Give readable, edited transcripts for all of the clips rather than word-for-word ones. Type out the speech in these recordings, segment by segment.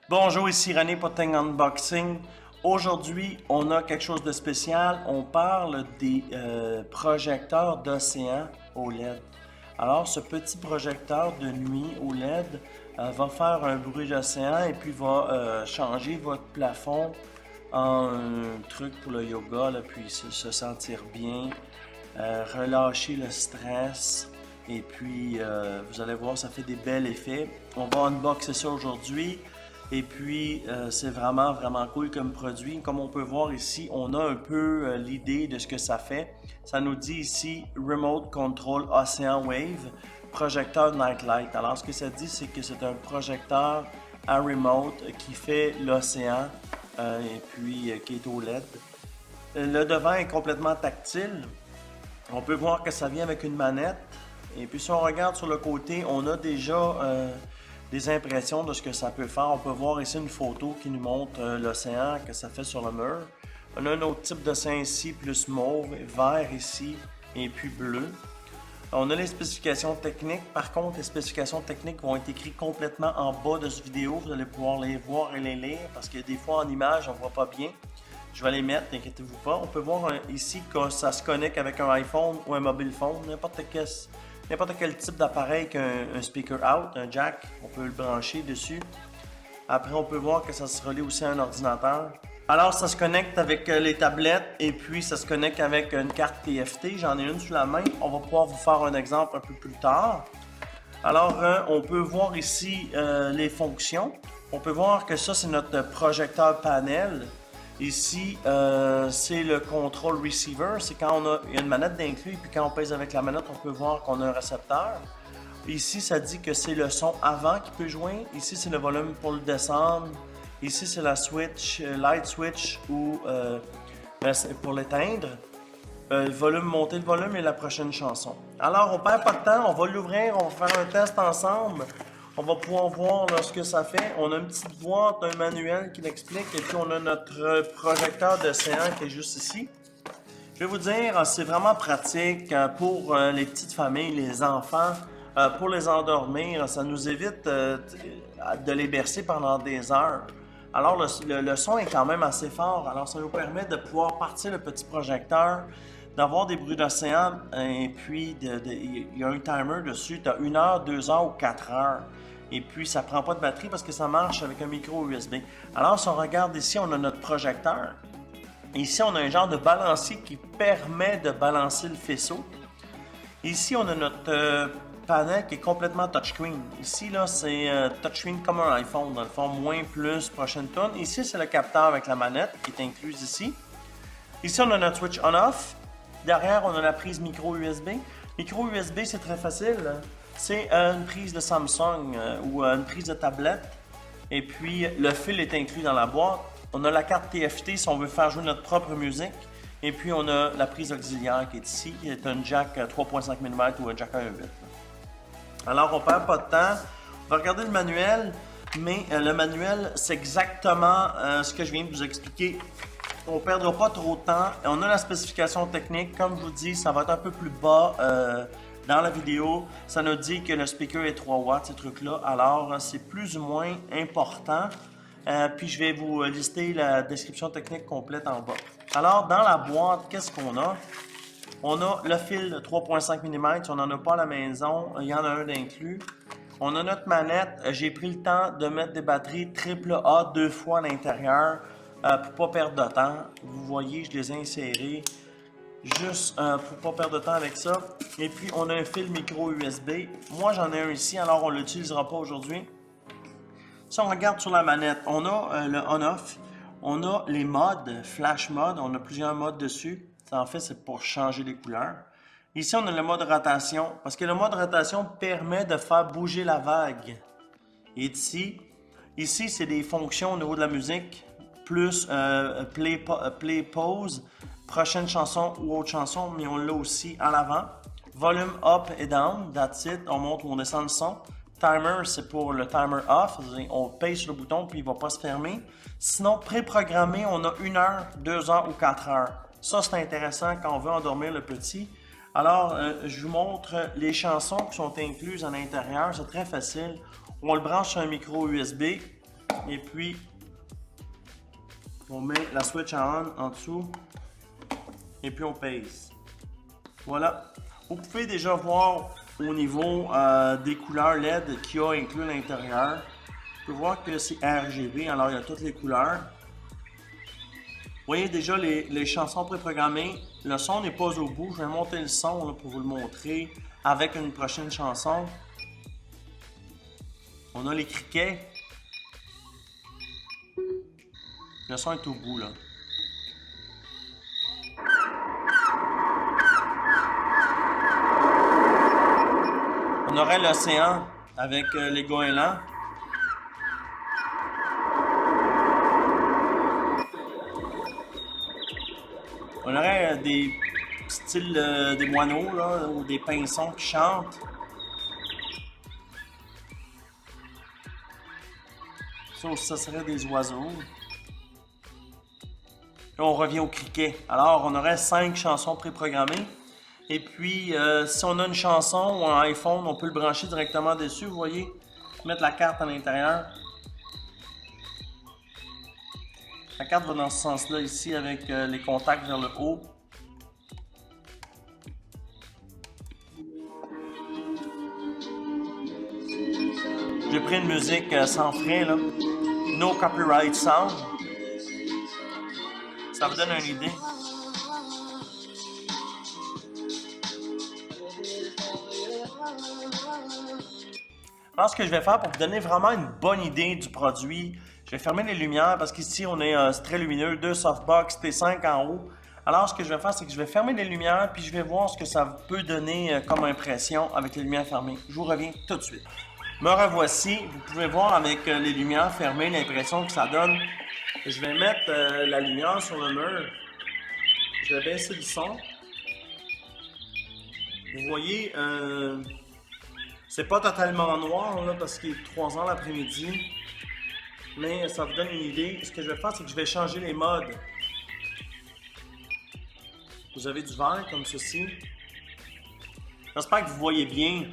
Bonjour, ici René Potting Unboxing. Aujourd'hui, on a quelque chose de spécial. On parle des projecteurs d'océan OLED. Alors, ce petit projecteur de nuit OLED va faire un bruit d'océan et puis va changer votre plafond en un truc pour le yoga, là, puis se sentir bien, relâcher le stress. Et puis, vous allez voir, ça fait des bels effets. On va unboxer ça aujourd'hui. Et puis, c'est vraiment cool comme produit. Comme on peut voir ici, on a un peu l'idée de ce que ça fait. Ça nous dit ici Remote Control Ocean Wave, projecteur Nightlight. Alors, ce que ça dit, c'est que c'est un projecteur à remote qui fait l'océan et puis qui est OLED. Le devant est complètement tactile. On peut voir que ça vient avec une manette. Et puis, si on regarde sur le côté, on a déjà des impressions de ce que ça peut faire. On peut voir ici une photo qui nous montre l'océan que ça fait sur le mur. On a un autre type d'océan ici, plus mauve, vert ici, et puis bleu. On a les spécifications techniques. Par contre, les spécifications techniques vont être écrites complètement en bas de cette vidéo. Vous allez pouvoir les voir et les lire parce que des fois en image, on ne voit pas bien. Je vais les mettre, n'inquiétez-vous pas. On peut voir ici que ça se connecte avec un iPhone ou un mobile phone, n'importe quel type d'appareil qu'un speaker out, un jack, on peut le brancher dessus. Après, on peut voir que ça se relie aussi à un ordinateur. Alors, ça se connecte avec les tablettes et puis ça se connecte avec une carte TFT. J'en ai une sous la main. On va pouvoir vous faire un exemple un peu plus tard. Alors, on peut voir ici les fonctions. On peut voir que ça, c'est notre projecteur panel. Ici, c'est le control receiver. C'est quand il y a une manette d'inclus et puis quand on pèse avec la manette, on peut voir qu'on a un récepteur. Ici, ça dit que c'est le son avant qui peut jouer. Ici, c'est le volume pour le descendre. Ici, c'est la switch, light switch ou pour l'éteindre. Le volume, monter le volume et la prochaine chanson. Alors, on perd pas de temps. On va l'ouvrir. On va faire un test ensemble. On va pouvoir voir là, ce que ça fait. On a une petite boîte, un manuel qui l'explique. Et puis, on a notre projecteur d'océan qui est juste ici. Je vais vous dire, c'est vraiment pratique pour les petites familles, les enfants. Pour les endormir, ça nous évite de les bercer pendant des heures. Alors, le son est quand même assez fort. Alors, ça nous permet de pouvoir partir le petit projecteur, d'avoir des bruits d'océan. Et puis, il y a un timer dessus. Tu as 1 heure, 2 heures ou 4 heures. Et puis, ça ne prend pas de batterie parce que ça marche avec un micro USB. Alors, si on regarde ici, on a notre projecteur. Ici, on a un genre de balancier qui permet de balancer le faisceau. Ici, on a notre panel qui est complètement touchscreen. Ici, là, c'est touchscreen comme un iPhone, dans le fond, moins, plus, prochaine tonne. Ici, c'est le capteur avec la manette qui est incluse ici. Ici, on a notre switch on-off. Derrière, on a la prise micro USB. Micro USB, c'est très facile. C'est une prise de Samsung ou une prise de tablette. Et puis, le fil est inclus dans la boîte. On a la carte TFT si on veut faire jouer notre propre musique. Et puis, on a la prise auxiliaire qui est ici, qui est un jack 3.5 mm ou un jack 1.8. Alors, on ne perd pas de temps. On va regarder le manuel, mais le manuel, c'est exactement ce que je viens de vous expliquer. On ne perdra pas trop de temps. On a la spécification technique. Comme je vous dis, ça va être un peu plus bas dans la vidéo. Ça nous dit que le speaker est 3 watts, ces trucs-là. Alors, c'est plus ou moins important. Puis, je vais vous lister la description technique complète en bas. Alors, dans la boîte, qu'est-ce qu'on a? On a le fil de 3.5 mm, si on n'en a pas à la maison, il y en a un d'inclus. On a notre manette, j'ai pris le temps de mettre des batteries AAA 2 fois à l'intérieur pour ne pas perdre de temps. Vous voyez, je les ai insérées juste pour ne pas perdre de temps avec ça. Et puis, on a un fil micro USB. Moi, j'en ai un ici, alors on ne l'utilisera pas aujourd'hui. Si on regarde sur la manette, on a le on-off, on a les modes, flash mode, on a plusieurs modes dessus. En fait, c'est pour changer les couleurs. Ici, on a le mode rotation, parce que le mode rotation permet de faire bouger la vague. Et ici, c'est des fonctions au niveau de la musique, plus play, pause, prochaine chanson ou autre chanson, mais on l'a aussi à l'avant. Volume up et down, that's it, on monte ou on descend le son. Timer, c'est pour le timer off, on pèse sur le bouton puis il ne va pas se fermer. Sinon, préprogrammé, on a 1 heure, 2 heures ou 4 heures. Ça, c'est intéressant quand on veut endormir le petit. Alors, je vous montre les chansons qui sont incluses à l'intérieur. C'est très facile. On le branche sur un micro USB et puis on met la switch en dessous et puis on pèse. Voilà. Vous pouvez déjà voir au niveau des couleurs LED qu'il y a inclus à l'intérieur. Vous pouvez voir que c'est RGB, alors il y a toutes les couleurs. Vous voyez déjà les chansons préprogrammées. Le son n'est pas au bout. Je vais monter le son là, pour vous le montrer avec une prochaine chanson. On a les criquets. Le son est au bout là. On aurait l'océan avec les goélands. On aurait des styles des moineaux là, ou des pinsons qui chantent. Ça serait des oiseaux. Et on revient au criquet. Alors, on aurait 5 chansons préprogrammées. Et puis, si on a une chanson ou un iPhone, on peut le brancher directement dessus, vous voyez. Mettre la carte à l'intérieur. La carte va dans ce sens-là ici avec les contacts vers le haut. J'ai pris une musique sans frais, là. No copyright sound. Ça vous donne une idée. Alors, ce que je vais faire pour vous donner vraiment une bonne idée du produit, je vais fermer les lumières parce qu'ici, on est c'est très lumineux, 2 softbox T5 en haut. Alors, ce que je vais faire, c'est que je vais fermer les lumières puis je vais voir ce que ça peut donner comme impression avec les lumières fermées. Je vous reviens tout de suite. Me revoici. Vous pouvez voir avec les lumières fermées l'impression que ça donne. Je vais mettre la lumière sur le mur. Je vais baisser le son. Vous voyez, c'est pas totalement noir là, parce qu'il est 3 h l'après-midi. Mais ça vous donne une idée. Ce que je vais faire, c'est que je vais changer les modes. Vous avez du vert comme ceci. J'espère que vous voyez bien.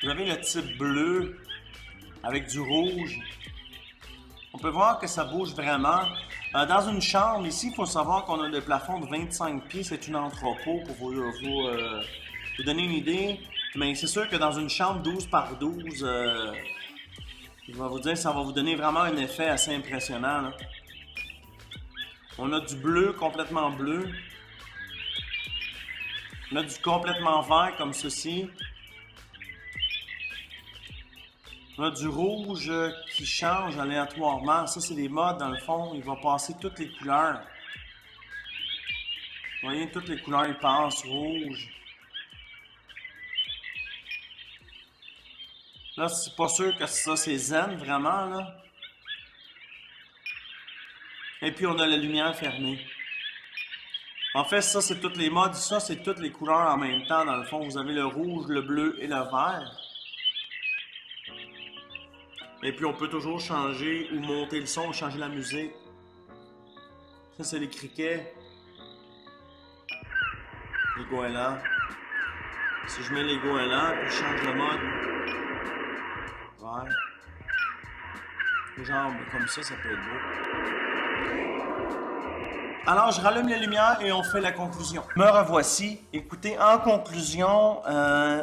Vous avez le type bleu avec du rouge. On peut voir que ça bouge vraiment. Dans une chambre, ici, il faut savoir qu'on a le plafond de 25 pieds. C'est une entrepôt pour vous donner une idée. Mais c'est sûr que dans une chambre 12 par 12, je vais vous dire, ça va vous donner vraiment un effet assez impressionnant, là. On a du bleu, complètement bleu. On a du complètement vert comme ceci. On a du rouge qui change aléatoirement. Ça, c'est des modes dans le fond. Il va passer toutes les couleurs. Vous voyez, toutes les couleurs, ils passent rouge. Là, c'est pas sûr que ça, c'est zen vraiment, là. Et puis, on a la lumière fermée. En fait, ça, c'est toutes les modes. Ça, c'est toutes les couleurs en même temps, dans le fond. Vous avez le rouge, le bleu et le vert. Et puis, on peut toujours changer ou monter le son, changer la musique. Ça, c'est les criquets. Les goélands. Si je mets les goélands, puis je change le mode. Vert. Genre, comme ça peut être beau. Alors, je rallume les lumières et on fait la conclusion. Me revoici. Écoutez, en conclusion,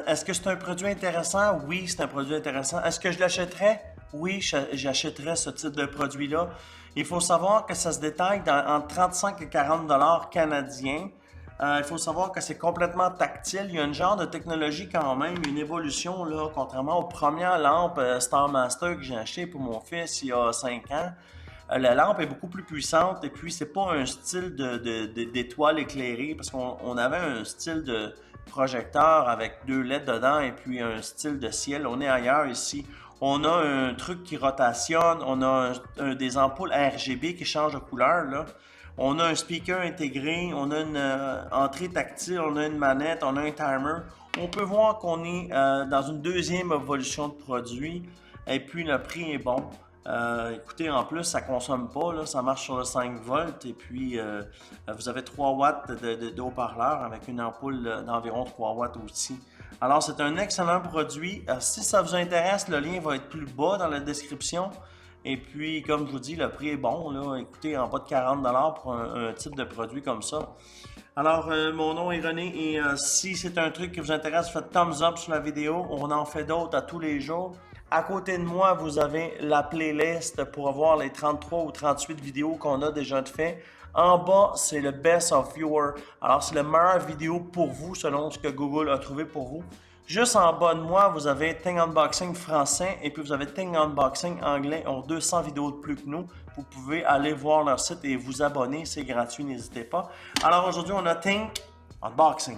est-ce que c'est un produit intéressant? Oui, c'est un produit intéressant. Est-ce que je l'achèterais? Oui, j'achèterais ce type de produit-là. Il faut savoir que ça se détaille entre 35 et 40 $ canadiens. Il faut savoir que c'est complètement tactile. Il y a une genre de technologie quand même, une évolution, là, contrairement aux premières lampes Star Master que j'ai achetées pour mon fils il y a 5 ans. La lampe est beaucoup plus puissante et puis c'est pas un style d'étoile éclairée parce qu'on avait un style de projecteur avec 2 LED dedans et puis un style de ciel. On est ailleurs ici. On a un truc qui rotationne, on a des ampoules RGB qui changent de couleur, là. On a un speaker intégré, on a une entrée tactile, on a une manette, on a un timer. On peut voir qu'on est dans une deuxième évolution de produit et puis le prix est bon. Écoutez, en plus, ça consomme pas, là, ça marche sur le 5 volts et puis vous avez 3 watts de haut-parleur avec une ampoule d'environ 3 watts aussi. Alors, c'est un excellent produit. Si ça vous intéresse, le lien va être plus bas dans la description. Et puis, comme je vous dis, le prix est bon, là. Écoutez, en bas de 40$ pour un type de produit comme ça. Alors, mon nom est René et si c'est un truc qui vous intéresse, faites thumbs up sur la vidéo. On en fait d'autres à tous les jours. À côté de moi, vous avez la playlist pour voir les 33 ou 38 vidéos qu'on a déjà fait. En bas, c'est le Best of Viewer. Alors, c'est la meilleure vidéo pour vous, selon ce que Google a trouvé pour vous. Juste en bas de moi, vous avez Thing Unboxing français et puis vous avez Thing Unboxing anglais. Ils ont 200 vidéos de plus que nous. Vous pouvez aller voir leur site et vous abonner. C'est gratuit, n'hésitez pas. Alors, aujourd'hui, on a Thing Unboxing.